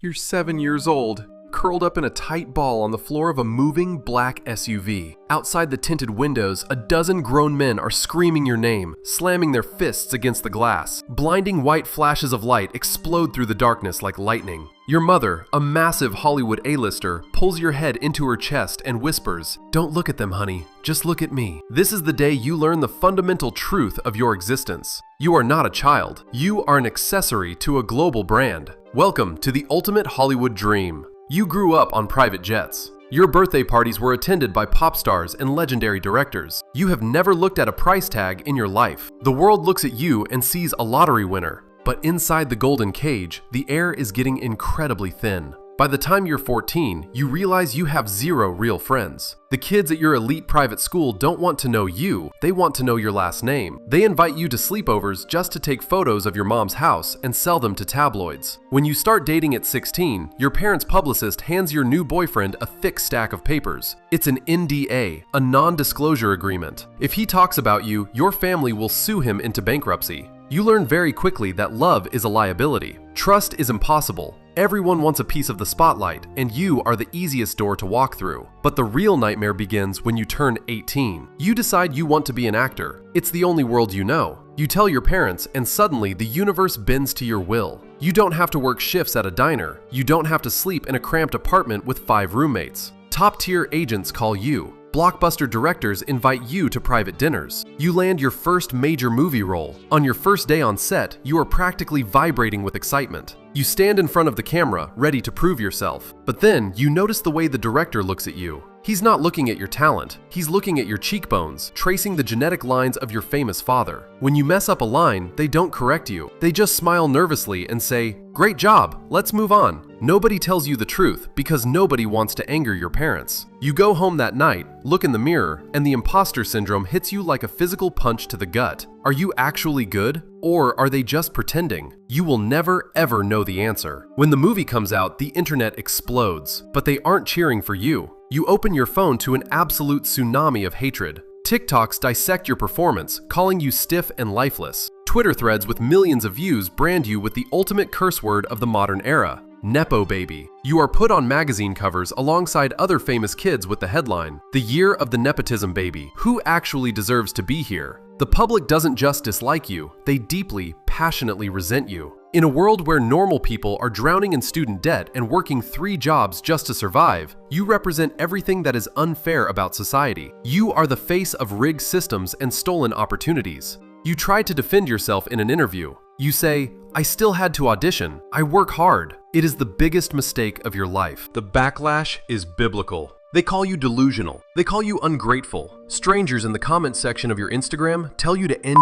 You're 7 years old, curled up in a tight ball on the floor of a moving black SUV. Outside the tinted windows, a dozen grown men are screaming your name, slamming their fists against the glass. Blinding white flashes of light explode through the darkness like lightning. Your mother, a massive Hollywood A-lister, pulls your head into her chest and whispers, "Don't look at them, honey. Just look at me." This is the day you learn the fundamental truth of your existence. You are not a child. You are an accessory to a global brand. Welcome to the ultimate Hollywood dream. You grew up on private jets. Your birthday parties were attended by pop stars and legendary directors. You have never looked at a price tag in your life. The world looks at you and sees a lottery winner. But inside the golden cage, the air is getting incredibly thin. By the time you're 14, you realize you have zero real friends. The kids at your elite private school don't want to know you, they want to know your last name. They invite you to sleepovers just to take photos of your mom's house and sell them to tabloids. When you start dating at 16, your parents' publicist hands your new boyfriend a thick stack of papers. It's an NDA, a non-disclosure agreement. If he talks about you, your family will sue him into bankruptcy. You learn very quickly that love is a liability. Trust is impossible. Everyone wants a piece of the spotlight, and you are the easiest door to walk through. But the real nightmare begins when you turn 18. You decide you want to be an actor. It's the only world you know. You tell your parents, and suddenly the universe bends to your will. You don't have to work shifts at a diner. You don't have to sleep in a cramped apartment with 5 roommates. Top-tier agents call you. Blockbuster directors invite you to private dinners. You land your first major movie role. On your first day on set, you are practically vibrating with excitement. You stand in front of the camera, ready to prove yourself. But then, you notice the way the director looks at you. He's not looking at your talent. He's looking at your cheekbones, tracing the genetic lines of your famous father. When you mess up a line, they don't correct you. They just smile nervously and say, "Great job, let's move on." Nobody tells you the truth because nobody wants to anger your parents. You go home that night, look in the mirror, and the imposter syndrome hits you like a physical punch to the gut. Are you actually good? Or are they just pretending? You will never ever know the answer. When the movie comes out, the internet explodes, but they aren't cheering for you. You open your phone to an absolute tsunami of hatred. TikToks dissect your performance, calling you stiff and lifeless. Twitter threads with millions of views brand you with the ultimate curse word of the modern era, Nepo Baby. You are put on magazine covers alongside other famous kids with the headline, "The Year of the Nepotism Baby. Who actually deserves to be here?" The public doesn't just dislike you, they deeply, passionately resent you. In a world where normal people are drowning in student debt and working 3 jobs just to survive, you represent everything that is unfair about society. You are the face of rigged systems and stolen opportunities. You try to defend yourself in an interview. You say, "I still had to audition. I work hard." It is the biggest mistake of your life. The backlash is biblical. They call you delusional. They call you ungrateful. Strangers in the comment section of your Instagram tell you to end.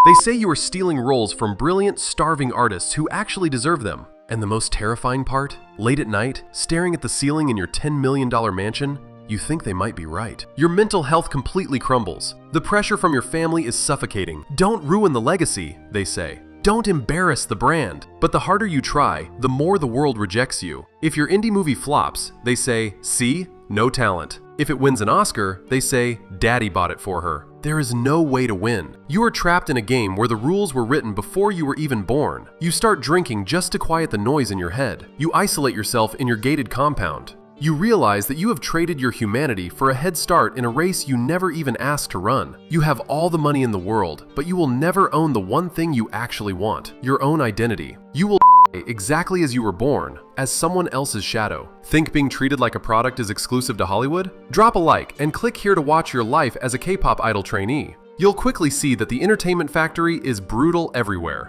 They say you are stealing roles from brilliant, starving artists who actually deserve them. And the most terrifying part? Late at night, staring at the ceiling in your $10 million mansion, you think they might be right. Your mental health completely crumbles. The pressure from your family is suffocating. Don't ruin the legacy, they say. Don't embarrass the brand. But the harder you try, the more the world rejects you. If your indie movie flops, they say, "See? No talent." If it wins an Oscar, they say, "Daddy bought it for her." There is no way to win. You are trapped in a game where the rules were written before you were even born. You start drinking just to quiet the noise in your head. You isolate yourself in your gated compound. You realize that you have traded your humanity for a head start in a race you never even asked to run. You have all the money in the world, but you will never own the one thing you actually want, your own identity. You will exactly as you were born, as someone else's shadow. Think being treated like a product is exclusive to Hollywood? Drop a like and click here to watch your life as a K-pop idol trainee. You'll quickly see that the entertainment factory is brutal everywhere.